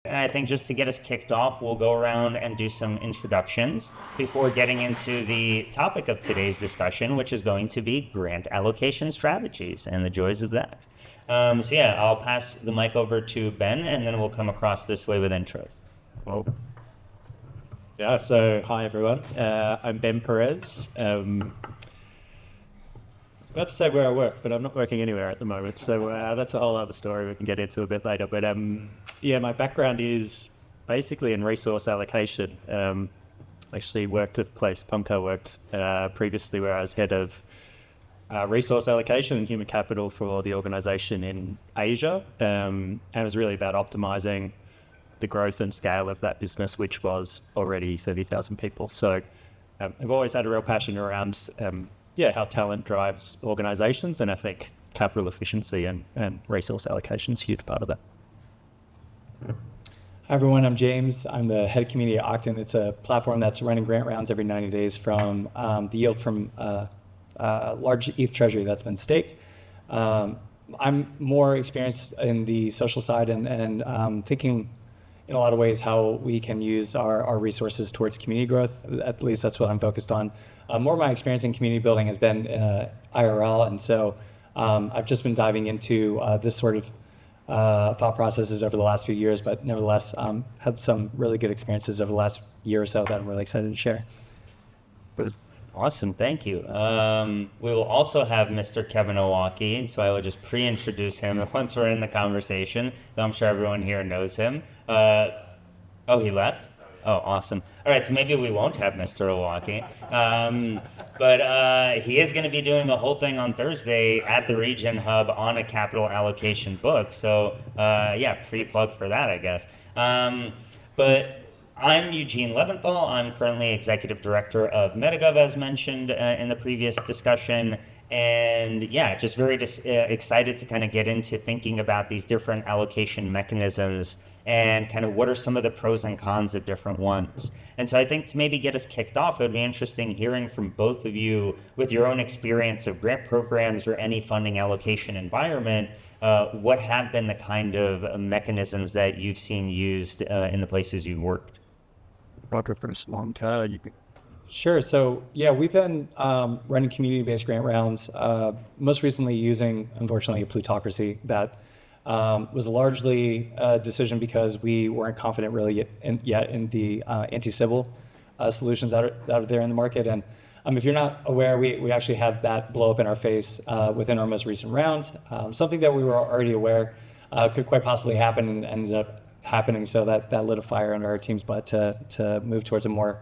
I think just to get us kicked off, we'll go around and do some introductions before getting into the topic of today's discussion, which is going to be grant allocation strategies and the joys of that. I'll pass the mic over to Ben, and then we'll come across this way with intros. Well, yeah, so hi everyone. I'm Ben Perez. I was about to say where I work, but I'm not working anywhere at the moment, so that's a whole other story we can get into a bit later. But my background is basically in resource allocation. Actually worked at a place, Pumco worked previously, where I was head of resource allocation and human capital for the organization in Asia. And it was really about optimizing the growth and scale of that business, which was already 30,000 people. So I've always had a real passion around how talent drives organizations, and I think capital efficiency and resource allocation is a huge part of that. Hi everyone, I'm James. I'm the head of community at Octant. It's a platform that's running grant rounds every 90 days from the yield from large ETH treasury that's been staked. I'm more experienced in the social side and thinking in a lot of ways how we can use our resources towards community growth. At least that's what I'm focused on. More of my experience in community building has been IRL, and so I've just been diving into this sort of thought processes over the last few years, but nevertheless had some really good experiences over the last year or so that I'm really excited to share. Awesome, thank you. We will also have Mr. Kevin Owocki, so I will just pre-introduce him once we're in the conversation, though I'm sure everyone here knows him. He left? Oh, awesome. All right, so maybe we won't have Mr. Owocki. But he is going to be doing a whole thing on Thursday at the Regen Hub on a capital allocation book. So, pre-plug for that, I guess. But I'm Eugene Leventhal. I'm currently Executive Director of Metagov, as mentioned in the previous discussion. And just very excited to kind of get into thinking about these different allocation mechanisms and kind of what are some of the pros and cons of different ones. And so I think to maybe get us kicked off, it would be interesting hearing from both of you with your own experience of grant programs or any funding allocation environment, what have been the kind of mechanisms that you've seen used in the places you've worked? Sure. So we've been running community-based grant rounds, most recently using, unfortunately, a plutocracy that was largely a decision because we weren't confident really yet in the anti-Sybil solutions that are there in the market. And if you're not aware, we actually had that blow up in our face within our most recent round. Something that we were already aware could quite possibly happen and ended up happening, so that lit a fire under our team's butt to move towards a more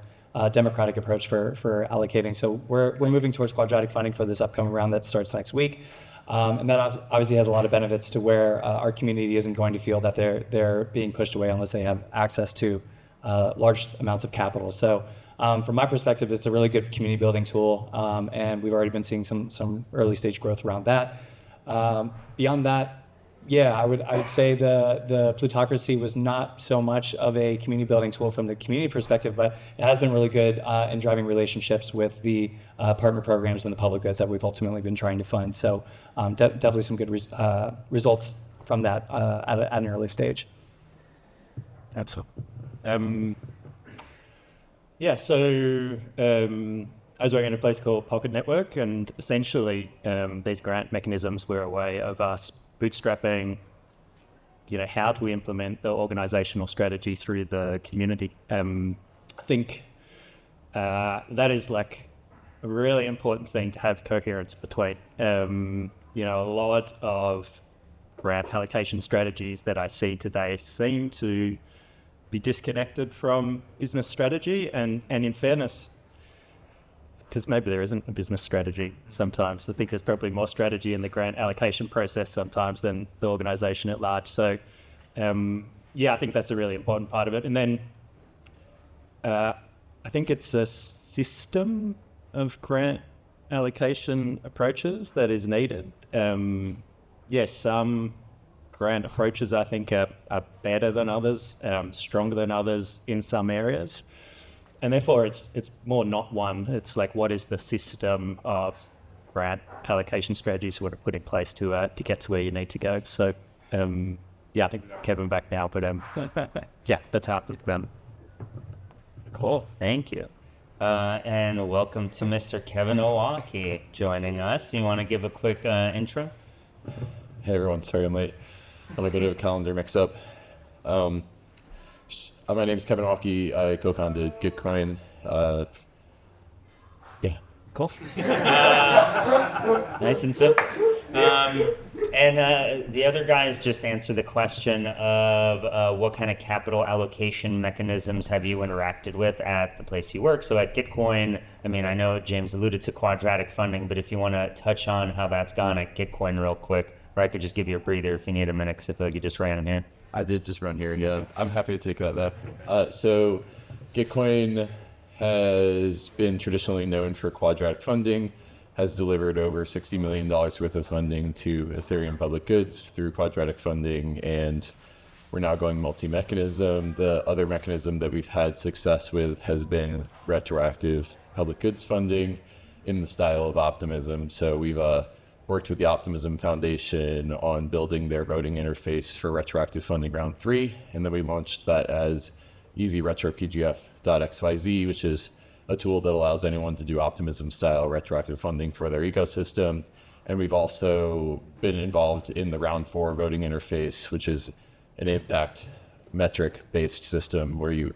democratic approach for allocating. So we're moving towards quadratic funding for this upcoming round that starts next week. And that obviously has a lot of benefits to where our community isn't going to feel that they're being pushed away unless they have access to large amounts of capital. So from my perspective, it's a really good community building tool, and we've already been seeing some early stage growth around that. Beyond that, I would say the plutocracy was not so much of a community building tool from the community perspective, but it has been really good in driving relationships with the partner programs and the public goods that we've ultimately been trying to fund. So definitely some good results from that at an early stage. Absolutely. I was working in a place called Pocket Network, and essentially these grant mechanisms were a way of us bootstrapping, how do we implement the organizational strategy through the community. I think that is like a really important thing to have coherence between. A lot of grant allocation strategies that I see today seem to be disconnected from business strategy, and in fairness, because maybe there isn't a business strategy sometimes. I think there's probably more strategy in the grant allocation process sometimes than the organization at large. So, I think that's a really important part of it. And then I think it's a system of grant allocation approaches that is needed. Some grant approaches I think are better than others, stronger than others in some areas. And therefore, it's more not one. It's like, what is the system of grant allocation strategies you want to put in place to get to where you need to go? So, yeah, I think Kevin back now, but yeah, that's how it's done. Cool, thank you. And welcome to Mr. Kevin Owocki joining us. You want to give a quick intro? Hey everyone, sorry I'm late. I'm a bit of a calendar mix-up. My name is Kevin Owocki. I co-founded Gitocoin. Yeah. Cool. Nice and simple. And the other guys just answered the question of what kind of capital allocation mechanisms have you interacted with at the place you work. So at Gitocoin, I mean, I know James alluded to quadratic funding, but if you want to touch on how that's gone at Gitocoin real quick, or I could just give you a breather if you need a minute, because I feel like you just ran in here. I did just run here, yeah. I'm happy to take that though. So Gitocoin has been traditionally known for quadratic funding, has delivered over $60 million worth of funding to Ethereum public goods through quadratic funding, and we're now going multi-mechanism. The other mechanism that we've had success with has been retroactive public goods funding in the style of Optimism. So we've worked with the Optimism Foundation on building their voting interface for retroactive funding round 3, and then we launched that as easyretropgf.xyz, which is a tool that allows anyone to do Optimism style retroactive funding for their ecosystem. And we've also been involved in the round 4 voting interface, which is an impact metric based system where you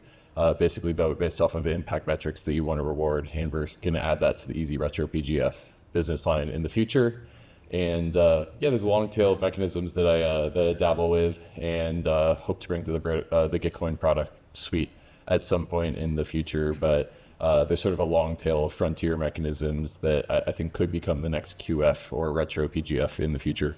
basically vote based off of impact metrics that you want to reward. And we're going to add that to the Easy Retro PGF business line in the future. And yeah, there's a long tail of mechanisms that I dabble with and hope to bring to the Gitocoin product suite at some point in the future. But there's sort of a long tail of frontier mechanisms that I think could become the next QF or retro PGF in the future.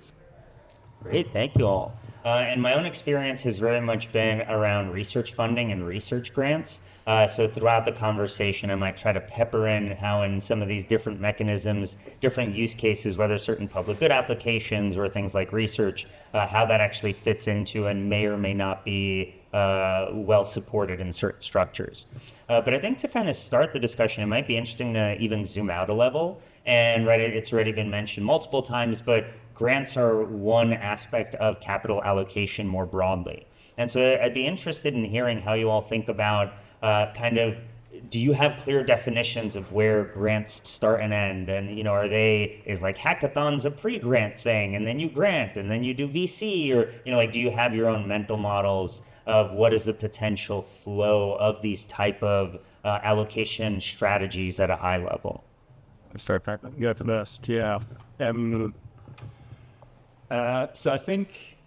Great, thank you all. And my own experience has very much been around research funding and research grants. So throughout the conversation, I might try to pepper in how in some of these different mechanisms, different use cases, whether certain public good applications or things like research, how that actually fits into and may or may not be well supported in certain structures. But I think to kind of start the discussion, it might be interesting to even zoom out a level. And right, it's already been mentioned multiple times, but grants are one aspect of capital allocation more broadly. And so I'd be interested in hearing how you all think about do you have clear definitions of where grants start and end? And, you know, is like hackathons a pre-grant thing and then you grant and then you do VC, or, you know, like, do you have your own mental models of what is the potential flow of these type of allocation strategies at a high level? Start back. Go first. Yeah. So I think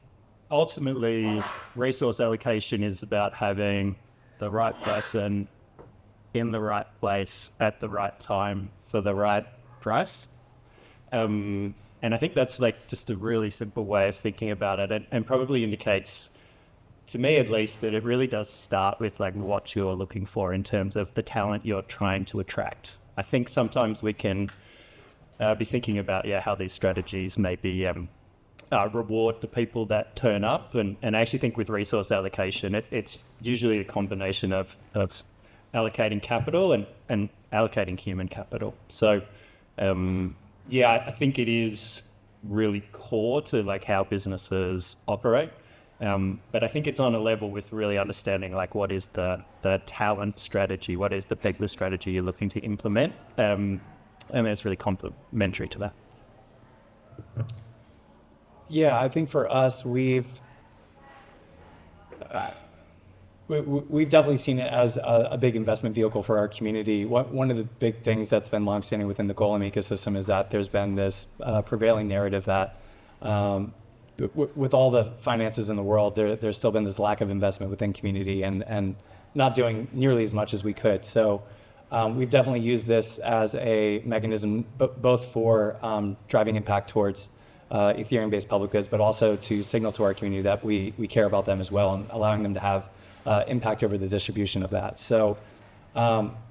ultimately resource allocation is about having the right person in the right place at the right time for the right price. And I think that's like just a really simple way of thinking about it, and probably indicates, to me at least, that it really does start with like what you're looking for in terms of the talent you're trying to attract. I think sometimes we can be thinking about how these strategies maybe reward the people that turn up, and I actually think with resource allocation it's usually a combination of allocating capital and allocating human capital. So I think it is really core to like how businesses operate, but I think it's on a level with really understanding like what is the talent strategy, what is the people strategy you're looking to implement, and it's really complementary to that. Yeah, I think for us, we've definitely seen it as a big investment vehicle for our community. One of the big things that's been longstanding within the Golem ecosystem is that there's been this prevailing narrative that with all the finances in the world, there's still been this lack of investment within community and not doing nearly as much as we could. So we've definitely used this as a mechanism, both for driving impact towards Ethereum-based public goods, but also to signal to our community that we care about them as well, and allowing them to have impact over the distribution of that. So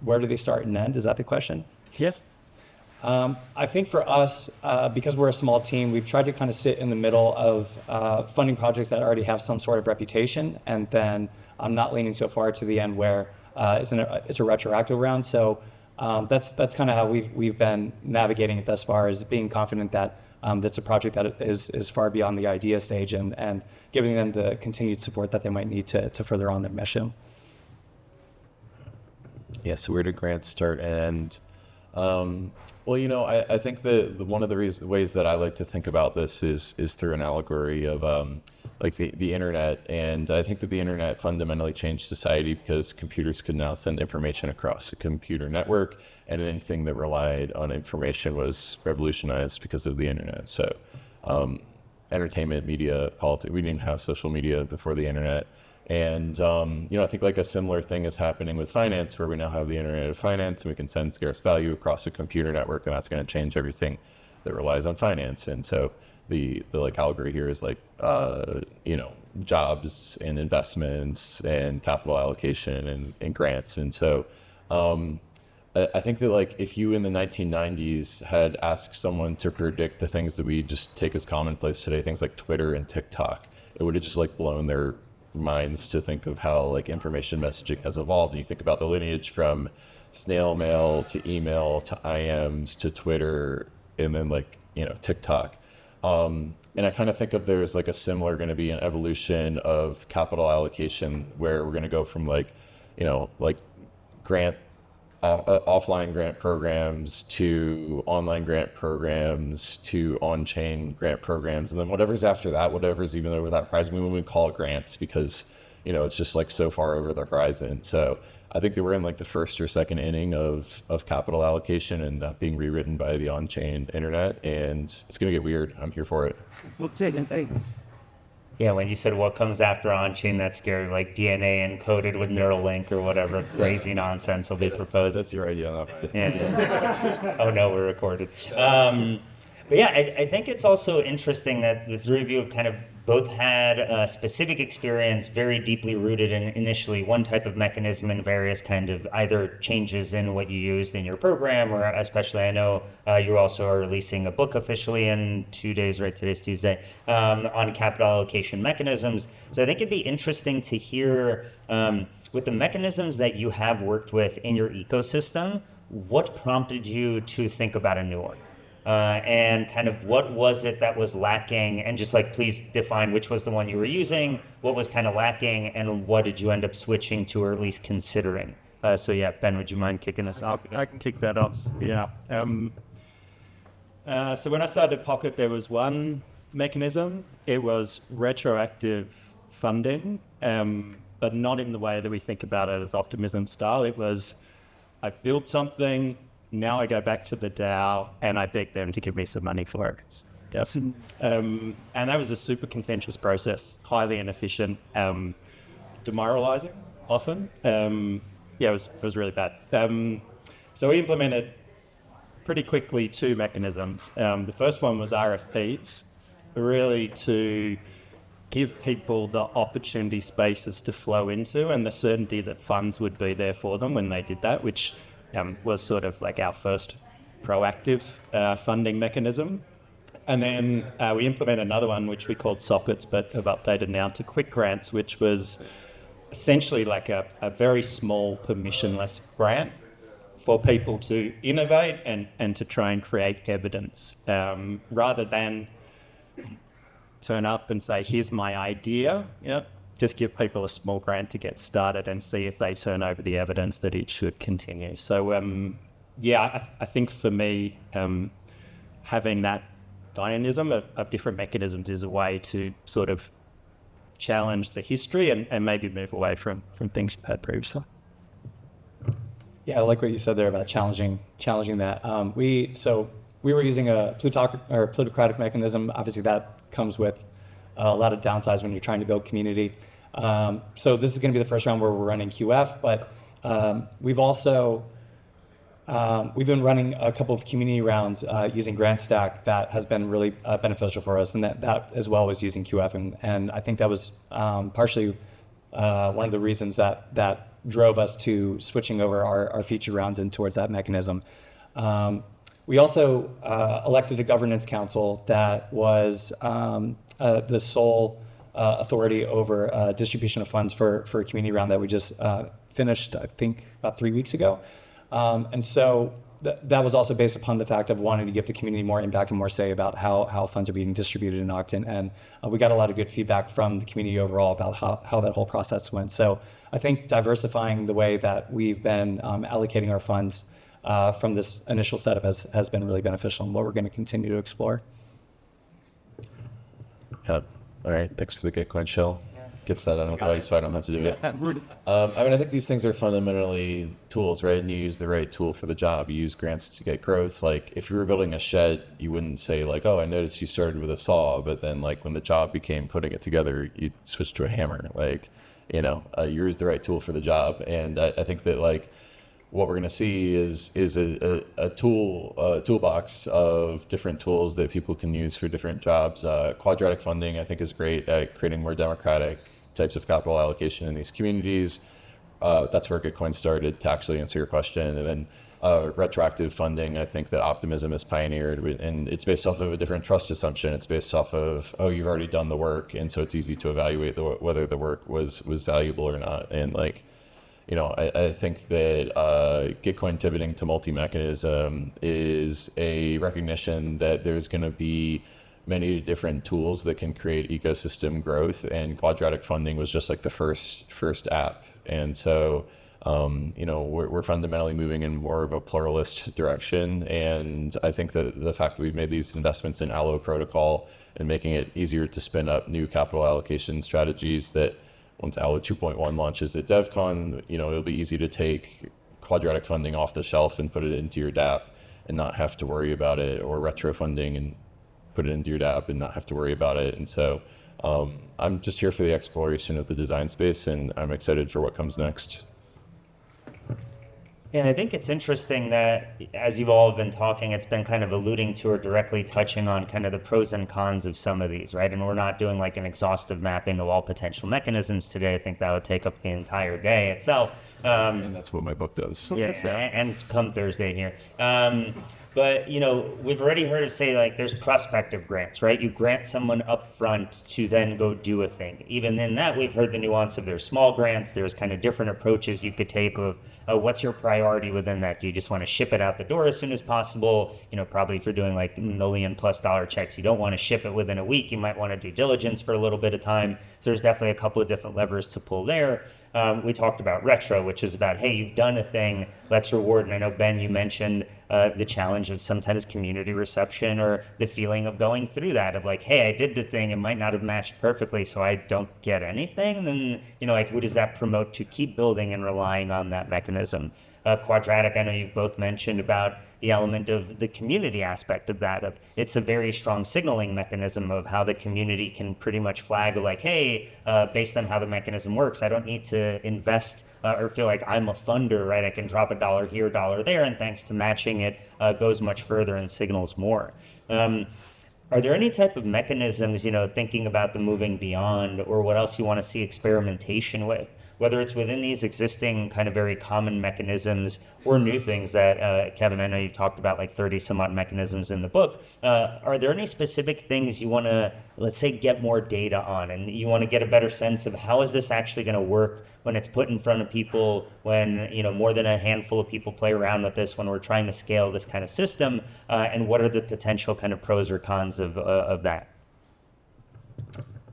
where do they start and end? Is that the question? Yeah. I think for us, because we're a small team, we've tried to kind of sit in the middle of funding projects that already have some sort of reputation, and then I'm not leaning so far to the end where it's a retroactive round. So that's kind of how we've been navigating it thus far, is being confident that that's a project that is far beyond the idea stage, and giving them the continued support that they might need to further on their mission. Yeah, so where did grants start and end? Well, I think that one of the ways that I like to think about this is through an allegory of like the internet. And I think that the internet fundamentally changed society because computers could now send information across a computer network, and anything that relied on information was revolutionized because of the internet. So entertainment, media, politics, we didn't have social media before the internet. And, I think like a similar thing is happening with finance, where we now have the internet of finance and we can send scarce value across a computer network, and that's going to change everything that relies on finance. And so the like allegory here is like, jobs and investments and capital allocation and grants. And so I think that like if you in the 1990s had asked someone to predict the things that we just take as commonplace today, things like Twitter and TikTok, it would have just like blown their minds to think of how like information messaging has evolved. And you think about the lineage from snail mail to email to IMs to Twitter and then like TikTok, and I kind of think of there's like a similar going to be an evolution of capital allocation where we're going to go from like grant offline grant programs to online grant programs to on-chain grant programs, and then whatever's after that, whatever's even over that horizon, we wouldn't call it grants because it's just like so far over the horizon. So I think that we're in like the first or second inning of capital allocation, and that being rewritten by the on-chain internet, and it's gonna get weird. I'm here for it. Yeah, when you said what comes after on-chain, that's scary, like DNA encoded with Neuralink or whatever crazy nonsense will be proposed. That's your idea. Yeah. Oh no, we're recorded. But yeah, I think it's also interesting that the three of you have kind of both had a specific experience very deeply rooted in initially one type of mechanism and various kind of either changes in what you used in your program, or especially I know you also are releasing a book officially in 2 days, right? Today's Tuesday, on capital allocation mechanisms. So I think it'd be interesting to hear with the mechanisms that you have worked with in your ecosystem, what prompted you to think about a new one? And kind of what was it that was lacking, and just like please define which was the one you were using, what was kind of lacking, and what did you end up switching to or at least considering? So yeah, Ben, would you mind kicking us off? I can kick that off. Yeah. So when I started POKT, there was one mechanism. It was retroactive funding, but not in the way that we think about it as optimism style. It was, I've built something, now I go back to the DAO and I beg them to give me some money for it. Yes. And that was a super contentious process, highly inefficient, demoralizing often. It was really bad. So we implemented pretty quickly two mechanisms. The first one was RFPs, really to give people the opportunity spaces to flow into and the certainty that funds would be there for them when they did that, which was sort of like our first proactive funding mechanism. And then we implemented another one, which we called sockets, but have updated now to quick grants, which was essentially like a very small permissionless grant for people to innovate and to try and create evidence, rather than turn up and say, here's my idea. Just give people a small grant to get started and see if they turn over the evidence that it should continue. So I think for me, having that dynamism of different mechanisms is a way to sort of challenge the history and maybe move away from things you've had previously. Yeah, I like what you said there about challenging that. We were using a plutocratic mechanism. Obviously, that comes with a lot of downsides when you're trying to build community. So this is going to be the first round where we're running QF, but we've been running a couple of community rounds using GrantStack that has been really beneficial for us, and that as well was using QF, and I think that was partially one of the reasons that drove us to switching over our feature rounds in towards that mechanism. We also elected a governance council that was the sole authority over distribution of funds for a community round that we just finished, I think, about 3 weeks ago. And so that was also based upon the fact of wanting to give the community more impact and more say about how funds are being distributed in Octant. And we got a lot of good feedback from the community overall about how that whole process went. So I think diversifying the way that we've been allocating our funds from this initial setup has been really beneficial and what we're going to continue to explore. Yeah. All right. Thanks for the Gitocoin shell. Gets that out of the way so I don't have to do it. I think these things are fundamentally tools, right? And you use the right tool for the job. You use grants to get growth. Like if you were building a shed, you wouldn't say like, oh, I noticed you started with a saw, but then like when the job became putting it together, you switched to a hammer. Like, you use the right tool for the job. And I think that like what we're going to see is a toolbox of different tools that people can use for different jobs. Quadratic funding, I think, is great at creating more democratic types of capital allocation in these communities. That's where Gitocoin started, to actually answer your question. And then retroactive funding, I think that Optimism has pioneered, and it's based off of a different trust assumption. It's based off of, oh, you've already done the work, and so it's easy to evaluate whether the work was valuable or not. And like, I think that Gitocoin pivoting to multi-mechanism is a recognition that there's going to be many different tools that can create ecosystem growth, and quadratic funding was just like the first app. And so, we're fundamentally moving in more of a pluralist direction. And I think that the fact that we've made these investments in Allo protocol and making it easier to spin up new capital allocation strategies that once Allo 2.1 launches at DevCon, it'll be easy to take quadratic funding off the shelf and put it into your DApp and not have to worry about it, or retro funding and put it into your DApp and not have to worry about it. And so I'm just here for the exploration of the design space, and I'm excited for what comes next. And I think it's interesting that as you've all been talking, it's been kind of alluding to or directly touching on kind of the pros and cons of some of these, right? And we're not doing like an exhaustive mapping of all potential mechanisms today. I think that would take up the entire day itself. And that's what my book does. Yes, and come Thursday here. But, we've already heard of say like there's prospective grants, right? You grant someone up front to then go do a thing. Even in that, we've heard the nuance of there's small grants. There's kind of different approaches you could take of what's your priority within that. Do you just want to ship it out the door as soon as possible? Probably if you're doing like $1 million+ checks, you don't want to ship it within a week. You might want to do diligence for a little bit of time. So there's definitely a couple of different levers to pull there. We talked about retro, which is about, hey, you've done a thing, let's reward. And I know, Ben, you mentioned the challenge of sometimes community reception or the feeling of going through that of like, hey, I did the thing, it might not have matched perfectly, so I don't get anything. And then, like, who does that promote to keep building and relying on that mechanism? Quadratic, I know you've both mentioned about the element of the community aspect of that. Of it's a very strong signaling mechanism of how the community can pretty much flag like, hey, based on how the mechanism works, I don't need to invest or feel like I'm a funder, right? I can drop $1 here, $1 there, and thanks to matching it, goes much further and signals more. Are there any type of mechanisms, thinking about the moving beyond, or what else you want to see experimentation with? Whether it's within these existing kind of very common mechanisms or new things that, Kevin, I know you talked about like 30 some odd mechanisms in the book. Are there any specific things you want to, let's say, get more data on, and you want to get a better sense of how is this actually going to work when it's put in front of people, when, more than a handful of people play around with this, when we're trying to scale this kind of system, and what are the potential kind of pros or cons of that?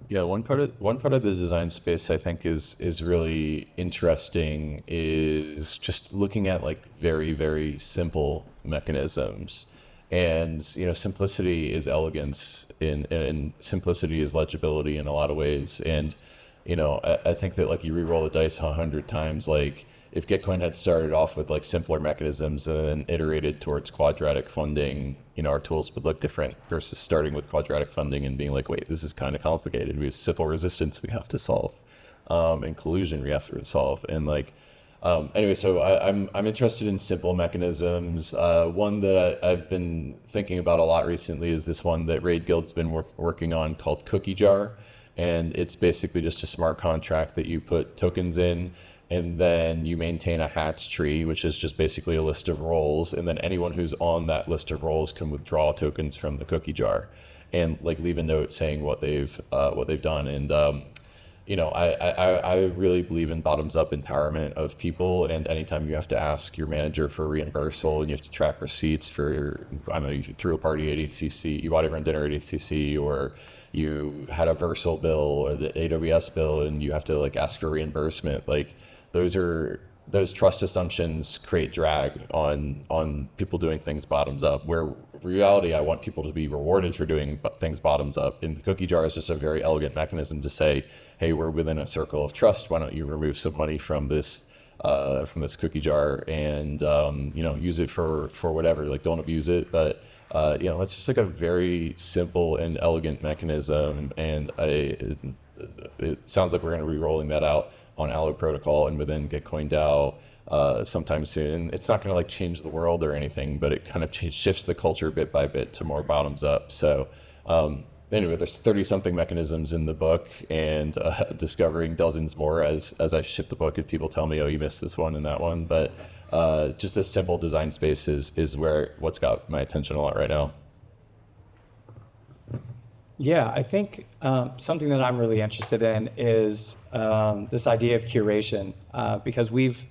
Yeah, one part of the design space I think is really interesting is just looking at like very, very simple mechanisms. And simplicity is elegance, and simplicity is legibility in a lot of ways. And I think that like you re-roll the dice 100 times, like if Gitocoin had started off with like simpler mechanisms and then iterated towards quadratic funding, our tools would look different versus starting with quadratic funding and being like, wait, this is kind of complicated. We have simple resistance we have to solve, and collusion we have to solve. And like, anyway, so I'm interested in simple mechanisms. One that I've been thinking about a lot recently is this one that Raid Guild's been working on called Cookie Jar. And it's basically just a smart contract that you put tokens in, and then you maintain a hats tree, which is just basically a list of roles. And then anyone who's on that list of roles can withdraw tokens from the cookie jar and like leave a note saying what they've done. And, I really believe in bottoms-up empowerment of people, and anytime you have to ask your manager for reimbursal and you have to track receipts for, I don't know, you threw a party at EthCC, you bought everyone dinner at EthCC, or you had a Versal bill or the AWS bill and you have to like ask for reimbursement, like those trust assumptions create drag on people doing things bottoms up, where reality, I want people to be rewarded for doing things bottoms up. And the cookie jar is just a very elegant mechanism to say, hey, we're within a circle of trust. Why don't you remove some money from this cookie jar and, use it for whatever, like don't abuse it. But, it's just like a very simple and elegant mechanism. And it sounds like we're going to be rolling that out on Allo protocol and within Gitcoin DAO sometime soon. It's not going to like change the world or anything, but it kind of shifts the culture bit by bit to more bottoms up. So anyway, there's 30 something mechanisms in the book, and discovering dozens more as I ship the book, and people tell me, oh, you missed this one and that one. But just this simple design space is what's got my attention a lot right now. Yeah, I think something that I'm really interested in is this idea of curation, because we've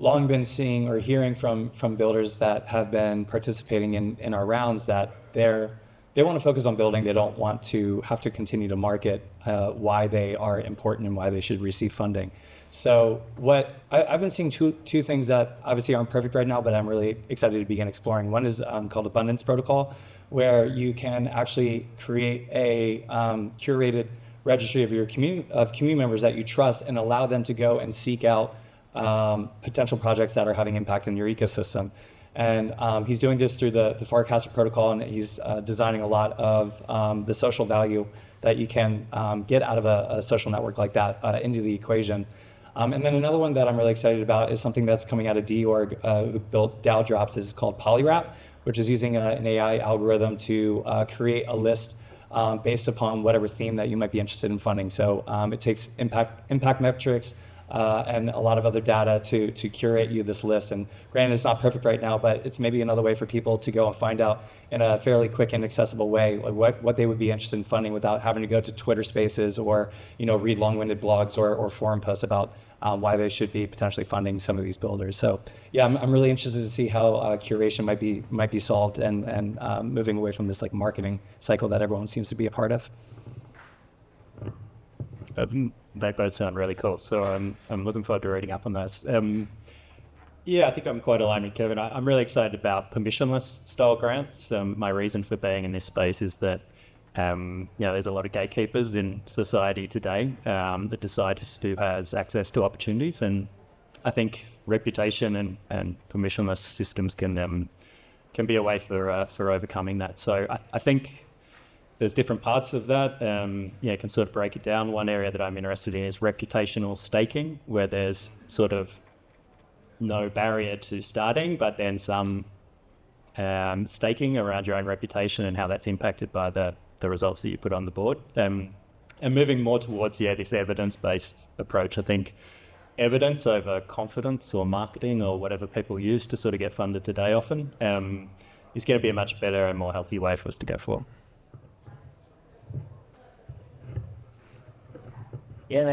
long been seeing or hearing from builders that have been participating in our rounds that they want to focus on building. They don't want to have to continue to market why they are important and why they should receive funding. So I've been seeing two things that obviously aren't perfect right now, but I'm really excited to begin exploring. One is called Abundance Protocol, where you can actually create a curated registry of your community members that you trust and allow them to go and seek out potential projects that are having impact in your ecosystem. And he's doing this through the Farcaster protocol, and he's designing a lot of the social value that you can get out of a social network like that into the equation. And then another one that I'm really excited about is something that's coming out of D-Org, who built DAO Drops, is called Polywrap, which is using an AI algorithm to create a list based upon whatever theme that you might be interested in funding. So it takes impact metrics and a lot of other data to curate you this list. And granted, it's not perfect right now, but it's maybe another way for people to go and find out in a fairly quick and accessible way like what they would be interested in funding without having to go to Twitter Spaces or read long-winded blogs or forum posts about why they should be potentially funding some of these builders. So yeah, I'm really interested to see how curation might be solved and moving away from this like marketing cycle that everyone seems to be a part of. They both sound really cool, so I'm looking forward to reading up on those. I think I'm quite aligned with Kevin. I'm really excited about permissionless style grants. My reason for being in this space is that there's a lot of gatekeepers in society today that decide who has access to opportunities, and I think reputation and permissionless systems can be a way for overcoming that. So I think there's different parts of that. Can sort of break it down. One area that I'm interested in is reputational staking, where there's sort of no barrier to starting, but then some staking around your own reputation and how that's impacted by the results that you put on the board. And moving more towards this evidence-based approach. I think evidence over confidence or marketing or whatever people use to sort of get funded today often is going to be a much better and more healthy way for us to go for. Yeah, and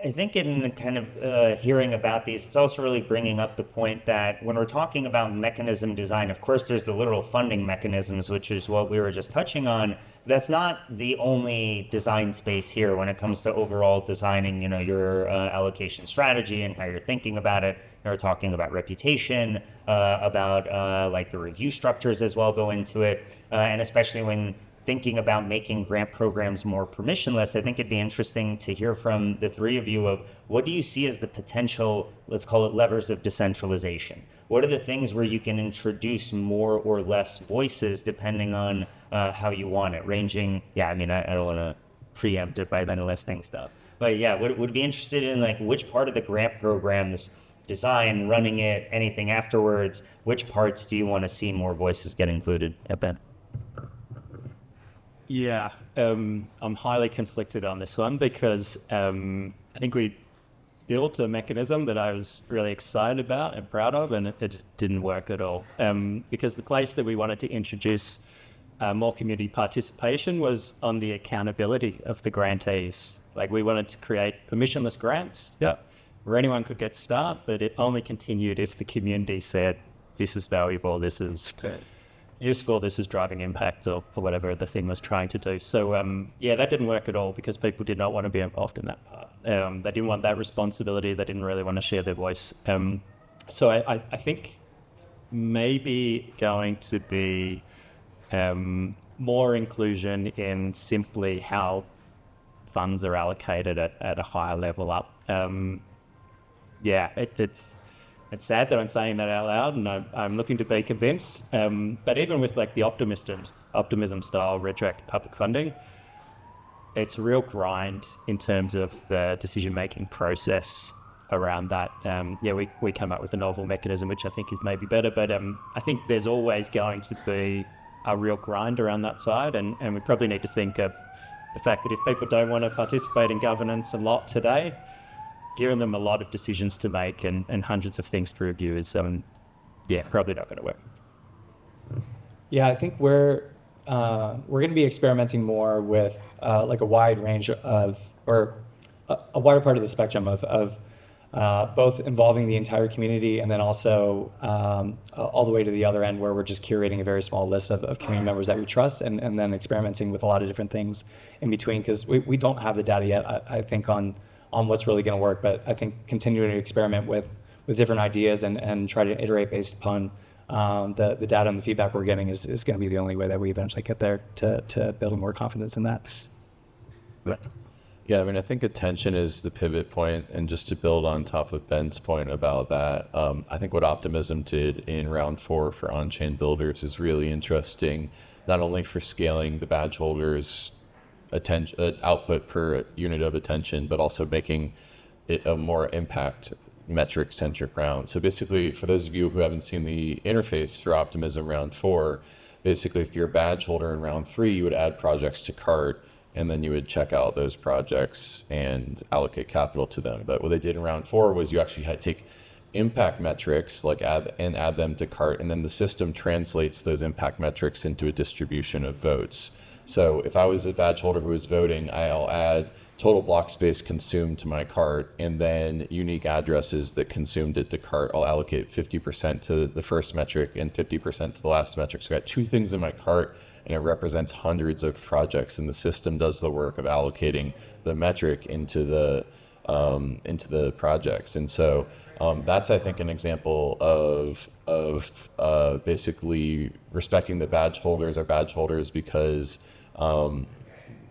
I think in kind of hearing about these, it's also really bringing up the point that when we're talking about mechanism design, of course, there's the literal funding mechanisms, which is what we were just touching on. That's not the only design space here when it comes to overall designing, your allocation strategy and how you're thinking about it. We're talking about reputation, about like the review structures as well go into it, and especially when thinking about making grant programs more permissionless, I think it'd be interesting to hear from the three of you of what do you see as the potential, let's call it levers of decentralization? What are the things where you can introduce more or less voices depending on how you want it, ranging, I don't want to preempt it by then listing stuff. But would be interested in like which part of the grant program's design, running it, anything afterwards, which parts do you want to see more voices get included? Ben. I'm highly conflicted on this one because I think we built a mechanism that I was really excited about and proud of, and it just didn't work at all. Because the place that we wanted to introduce more community participation was on the accountability of the grantees. Like we wanted to create permissionless grants where anyone could get start, but it only continued if the community said, this is valuable, this is useful, this is driving impact, or whatever the thing was trying to do. So that didn't work at all because people did not want to be involved in that part. They didn't want that responsibility, they didn't really want to share their voice. So I think it's maybe going to be more inclusion in simply how funds are allocated at a higher level up. It's sad that I'm saying that out loud, and I'm looking to be convinced. But even with like the optimism style retroactive public funding, it's a real grind in terms of the decision-making process around that. We come up with a novel mechanism, which I think is maybe better, but I think there's always going to be a real grind around that side, and we probably need to think of the fact that if people don't want to participate in governance a lot today, giving them a lot of decisions to make and hundreds of things to review is probably not going to work. Yeah, I think we're going to be experimenting more with like a wide range of, or a wider part of the spectrum of both involving the entire community and then also all the way to the other end where we're just curating a very small list of community members that we trust and then experimenting with a lot of different things in between, because we don't have the data yet, I think, on what's really going to work. But I think continuing to experiment with different ideas and try to iterate based upon the data and the feedback we're getting is going to be the only way that we eventually get there to building more confidence in that. Yeah, I mean, I think attention is the pivot point, and just to build on top of Ben's point about that, I think what Optimism did in round 4 for on-chain builders is really interesting, not only for scaling the badge holders' output per unit of attention, but also making it a more impact metric-centric round. So basically, for those of you who haven't seen the interface for Optimism round 4, basically if you're a badge holder in round 3, you would add projects to cart, and then you would check out those projects and allocate capital to them. But what they did in round 4 was you actually had to take impact metrics, like add them to cart, and then the system translates those impact metrics into a distribution of votes. So if I was a badge holder who was voting, I'll add total block space consumed to my cart, and then unique addresses that consumed it to cart. I'll allocate 50% to the first metric and 50% to the last metric. So I got 2 things in my cart, and it represents hundreds of projects, and the system does the work of allocating the metric into the projects. And so that's, I think, an example of basically respecting the badge holders are badge holders because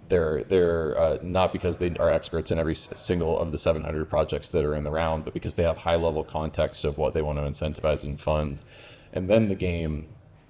they're not because they are experts in every single of the 700 projects that are in the round, but because they have high level context of what they want to incentivize and fund. And then the game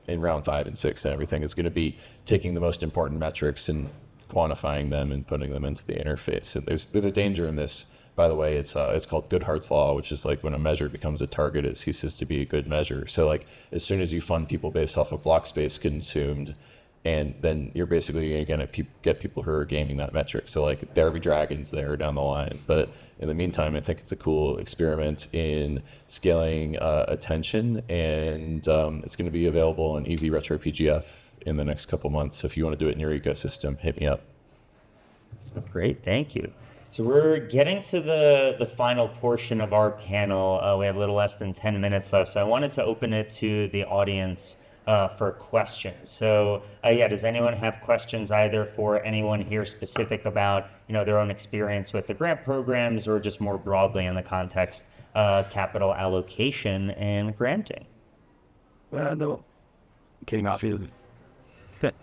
in round 5 and 6 and everything is going to be taking the most important metrics and quantifying them and putting them into the interface. And there's a danger in this, by the way. It's called Goodhart's law, which is like when a measure becomes a target, it ceases to be a good measure. So like as soon as you fund people based off of block space consumed, and then you're basically going to get people who are gaming that metric. So like there'll be dragons there down the line. But in the meantime, I think it's a cool experiment in scaling attention, and it's going to be available on Easy Retro PGF in the next couple months. So if you want to do it in your ecosystem, hit me up. Great, thank you. So we're getting to the final portion of our panel. We have a little less than 10 minutes left, so I wanted to open it to the audience for questions. So does anyone have questions either for anyone here specific about their own experience with the grant programs, or just more broadly in the context of capital allocation and granting? Well, no. Kidding off you.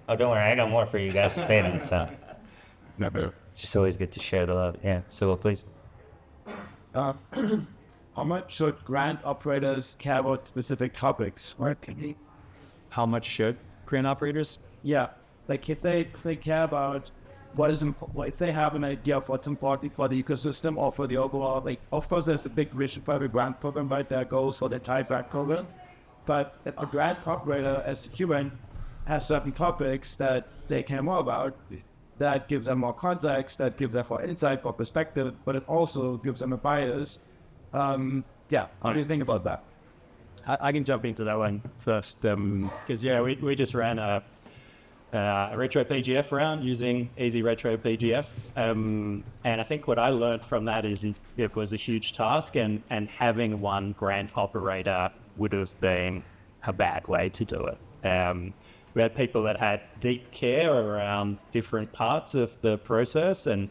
Oh, don't worry, I got more for you guys to pay them. So Never. it's just always good to share the love. Yeah, so please. How much should grant operators care about specific topics? Right? How much should grant operators? Yeah, like if they care about what is important, if they have an idea of what's important for the ecosystem or for the overall, like of course there's a big vision for every grant program, right? There are goals for the entire grant program, but if a grant operator as a human has certain topics that they care more about, that gives them more context, that gives them more insight, more perspective, but it also gives them a bias. How do you think about that? I can jump into that one first, because we just ran a a retro PGF round using easy retro PGF. And I think what I learned from that is it was a huge task, and having one grant operator would have been a bad way to do it. We had people that had deep care around different parts of the process and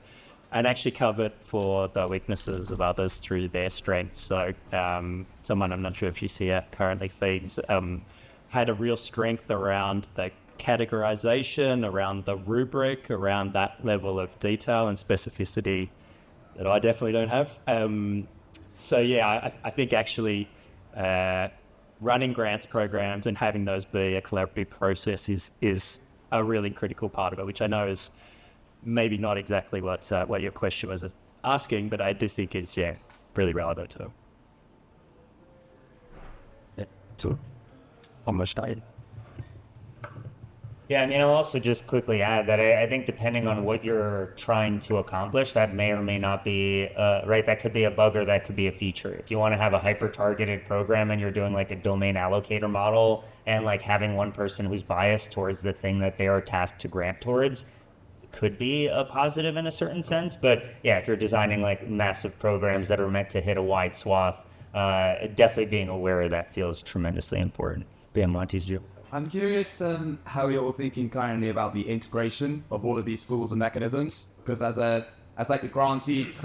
actually covered for the weaknesses of others through their strengths. So someone, I'm not sure if you see it currently feeds, had a real strength around the categorization, around the rubric, around that level of detail and specificity that I definitely don't have. So yeah, I think actually running grants programs and having those be a collaborative process is a really critical part of it, which I know is maybe not exactly what your question was asking, but I do think is really relevant to. Almost died. Yeah, I mean, I'll also just quickly add that I think depending on what you're trying to accomplish, that may or may not be, right, that could be a bug or that could be a feature. If you want to have a hyper-targeted program and you're doing like a domain allocator model and like having one person who's biased towards the thing that they are tasked to grant towards, could be a positive in a certain sense. But yeah, if you're designing like massive programs that are meant to hit a wide swath, definitely being aware of that feels tremendously important. Ben, Monty, did you? I'm curious how you're thinking currently about the integration of all of these tools and mechanisms, because as like a grantee, it's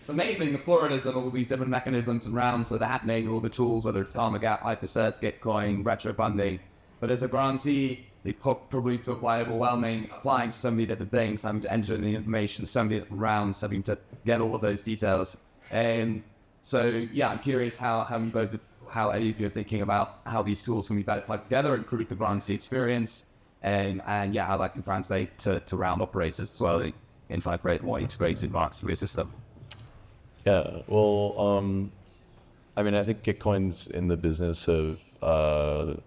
amazing the pluralism of all these different mechanisms and rounds that are happening, all the tools, whether it's ArmorGap, Hypercerts, Gitocoin, retro funding. But as a grantee, it probably feel quite overwhelming applying to so many different things, having to enter in the information, so many different rounds, having to get all of those details. So yeah, I'm curious how any of you are thinking about how these tools can be better plugged together and improve the grantee experience, and yeah, how that can translate to round operators as well, in create more integrated advanced system. Yeah, well, I mean, I think Gitcoin's in the business of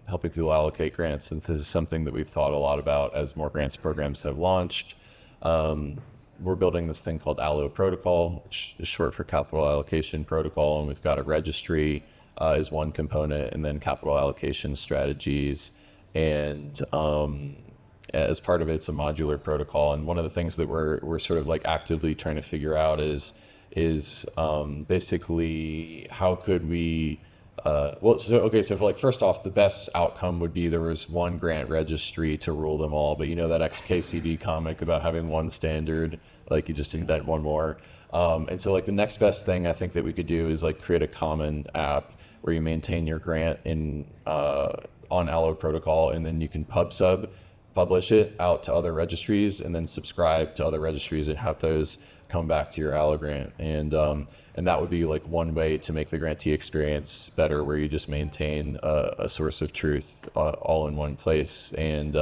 helping people allocate grants, and this is something that we've thought a lot about as more grants programs have launched. We're building this thing called Allo Protocol, which is short for Capital Allocation Protocol, and we've got a registry is one component, and then capital allocation strategies. And as part of it, it's a modular protocol. And one of the things that we're sort of like actively trying to figure out is basically how could we, so like first off, the best outcome would be there was one grant registry to rule them all. But you know that XKCD comic about having one standard, like you just invent one more. And so like the next best thing I think that we could do is like create a common app where you maintain your grant on Allo Protocol, and then you can publish it out to other registries, and then subscribe to other registries and have those come back to your Allo grant. And that would be like one way to make the grantee experience better, where you just maintain a source of truth all in one place. And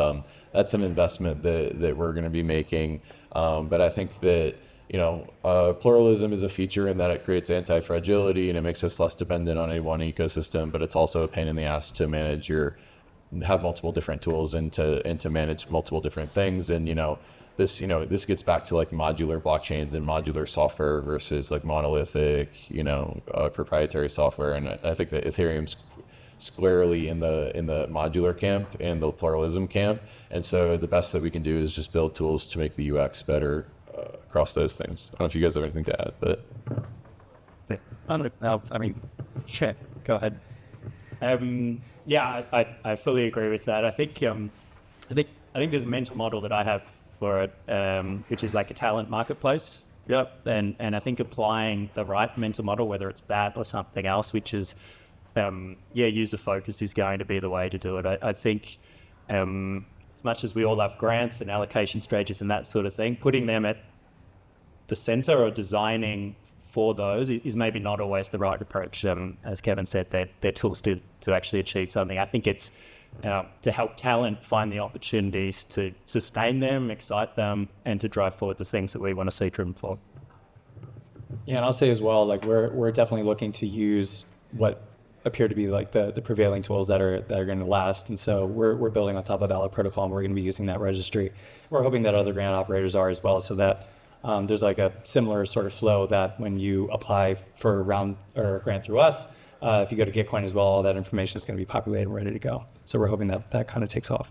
that's an investment that we're going to be making. But I think that pluralism is a feature in that it creates anti-fragility and it makes us less dependent on any one ecosystem, but it's also a pain in the ass to have multiple different tools and to manage multiple different things. And, this gets back to like modular blockchains and modular software versus like monolithic, proprietary software. And I think that Ethereum's squarely in the modular camp and the pluralism camp. And so the best that we can do is just build tools to make the UX better across those things. I don't know if you guys have anything to add, but Sure, go ahead. Yeah, I fully agree with that. I think there's a mental model that I have for it, which is like a talent marketplace. Yep. And I think applying the right mental model, whether it's that or something else, which is user focus, is going to be the way to do it. I think as much as we all love grants and allocation strategies and that sort of thing, putting them at the center or designing for those is maybe not always the right approach. As Kevin said, they're tools to actually achieve something. I think it's to help talent find the opportunities to sustain them, excite them, and to drive forward the things that we want to see driven forward. Yeah, and I'll say as well, like we're definitely looking to use what appear to be like the prevailing tools that are going to last. And so we're building on top of Allo Protocol, and we're going to be using that registry. We're hoping that other grant operators are as well, so that there's like a similar sort of flow that when you apply for a round or a grant through us, if you go to Gitcoin as well, all that information is going to be populated and ready to go. So we're hoping that kind of takes off.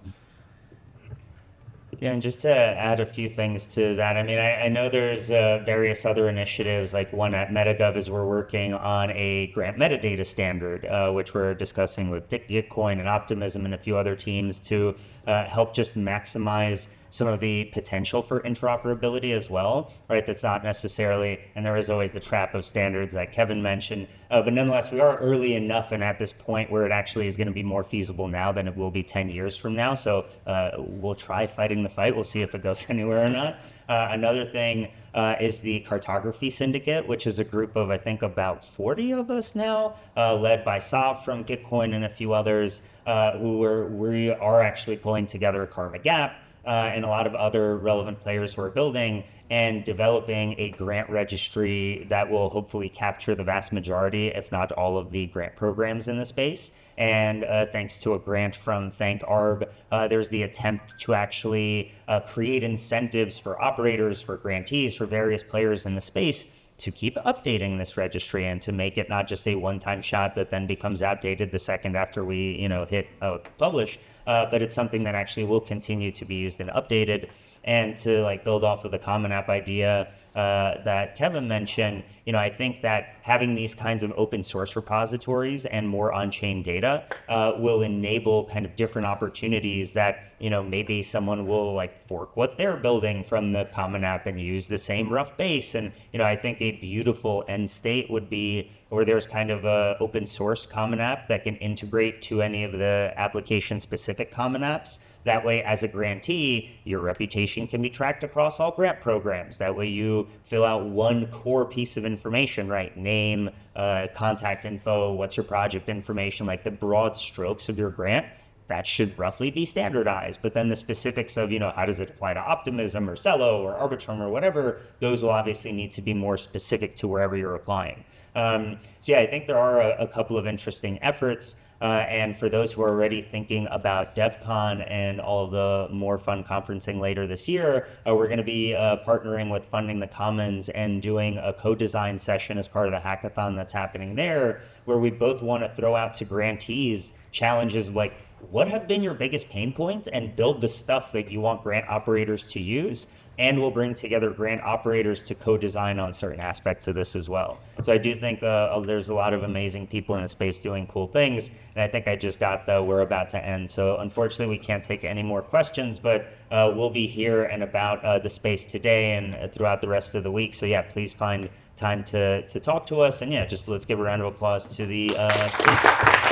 Yeah, and just to add a few things to that, I mean, I know there's various other initiatives, like one at Metagov is we're working on a grant metadata standard, which we're discussing with Gitocoin and Optimism and a few other teams to help just maximize some of the potential for interoperability as well, right? That's not necessarily, and there is always the trap of standards that Kevin mentioned, but nonetheless, we are early enough and at this point where it actually is going to be more feasible now than it will be 10 years from now. So we'll try fighting the fight. We'll see if it goes anywhere or not. Another thing is the Cartography Syndicate, which is a group of, I think, about 40 of us now, led by Sav from Gitcoin and a few others, we are actually pulling together Karma Gap, and a lot of other relevant players who are building and developing a grant registry that will hopefully capture the vast majority, if not all, of the grant programs in the space. And thanks to a grant from Thank Arb, there's the attempt to actually create incentives for operators, for grantees, for various players in the space to keep updating this registry and to make it not just a one-time shot that then becomes outdated the second after we, hit publish, but it's something that actually will continue to be used and updated. And to build off of the Common App idea that Kevin mentioned, I think that having these kinds of open source repositories and more on-chain data will enable kind of different opportunities that, maybe someone will fork what they're building from the Common App and use the same rough base. And, I think a beautiful end state would be where there's kind of a open source Common App that can integrate to any of the application specific Common Apps. That way, as a grantee, your reputation can be tracked across all grant programs. That way you fill out one core piece of information, right? Name, contact info, what's your project information, the broad strokes of your grant. That should roughly be standardized. But then the specifics of, how does it apply to Optimism or Cello or Arbitrum or whatever, those will obviously need to be more specific to wherever you're applying. So yeah, I think there are a couple of interesting efforts. And for those who are already thinking about DevCon and all of the more fun conferencing later this year, we're going to be partnering with Funding the Commons and doing a co-design session as part of the hackathon that's happening there, where we both want to throw out to grantees challenges like, what have been your biggest pain points, and build the stuff that you want grant operators to use. And we'll bring together grant operators to co-design on certain aspects of this as well. So I do think there's a lot of amazing people in the space doing cool things. And I think I just got the we're about to end. So unfortunately, we can't take any more questions, but we'll be here and about the space today and throughout the rest of the week. So yeah, please find time to talk to us. And yeah, just let's give a round of applause to the speakers.